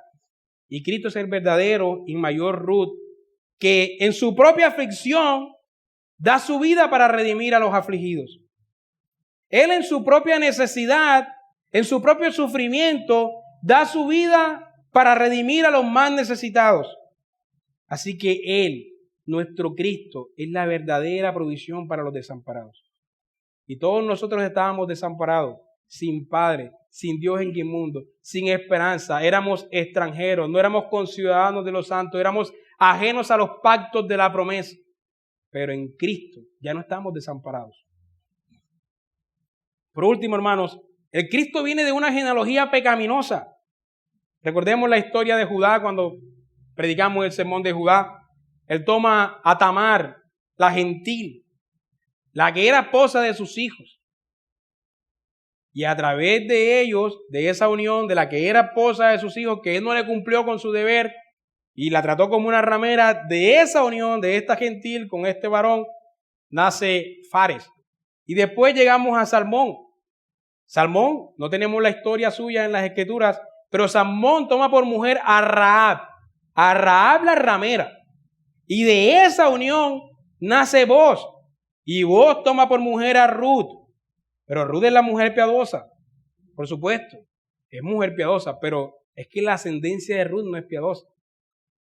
Y Cristo es el verdadero y mayor Ruth, que en su propia aflicción da su vida para redimir a los afligidos. Él en su propia necesidad, en su propio sufrimiento, da su vida para redimir a los más necesitados. Así que Él, nuestro Cristo, es la verdadera provisión para los desamparados. Y todos nosotros estábamos desamparados, sin Padre, sin Dios en el mundo, sin esperanza. Éramos extranjeros, no éramos conciudadanos de los santos, éramos ajenos a los pactos de la promesa. Pero en Cristo ya no estamos desamparados. Por último, hermanos, el Cristo viene de una genealogía pecaminosa. Recordemos la historia de Judá cuando predicamos el sermón de Judá. Él toma a Tamar, la gentil, la que era esposa de sus hijos. Y a través de ellos, de esa unión de la que era esposa de sus hijos, que él no le cumplió con su deber y la trató como una ramera, de esa unión, de esta gentil con este varón, nace Fares. Y después llegamos a Salmón. Salmón, no tenemos la historia suya en las escrituras, pero Salmón toma por mujer a Rahab la ramera. Y de esa unión nace Booz. Y Booz toma por mujer a Ruth. Pero Ruth es la mujer piadosa, por supuesto, es mujer piadosa, pero es que la ascendencia de Ruth no es piadosa.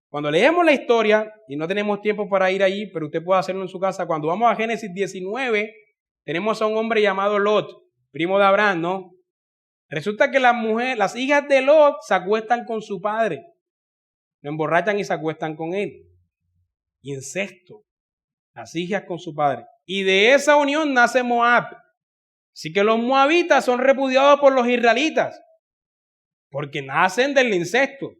Cuando leemos la historia, y no tenemos tiempo para ir allí, pero usted puede hacerlo en su casa, cuando vamos a Génesis 19, tenemos a un hombre llamado Lot, primo de Abraham, ¿no? Resulta que las hijas de Lot se acuestan con su padre, lo emborrachan y se acuestan con él. Incesto. las hijas con su padre. Y de esa unión nace Moab. Así que los moabitas son repudiados por los israelitas, porque nacen del incesto.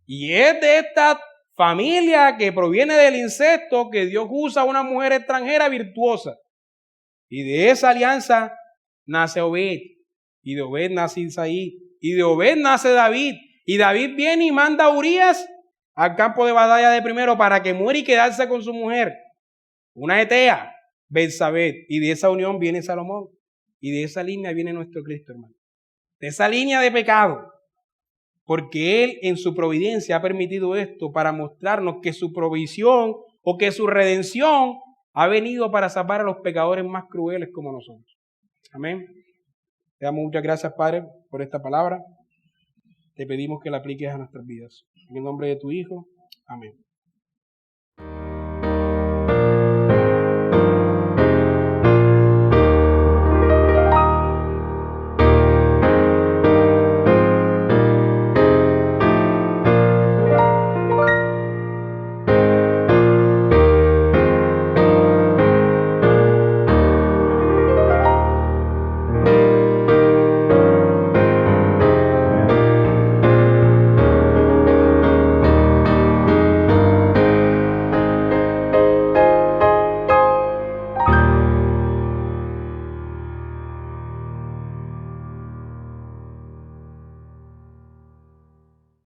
Y es de esta familia que proviene del incesto que Dios usa a una mujer extranjera virtuosa. Y de esa alianza nace Obed. Y de Obed nace Isaí. Y de Obed nace David. Y David viene y manda a Urías al campo de batalla de primero para que muera y quedarse con su mujer, una etea, Betsabé. Y de esa unión viene Salomón. Y de esa línea viene nuestro Cristo, hermano. De esa línea de pecado. Porque Él en su providencia ha permitido esto para mostrarnos que su provisión o que su redención ha venido para salvar a los pecadores más crueles como nosotros. Amén. Te damos muchas gracias, Padre, por esta palabra. Te pedimos que la apliques a nuestras vidas. En el nombre de tu Hijo. Amén.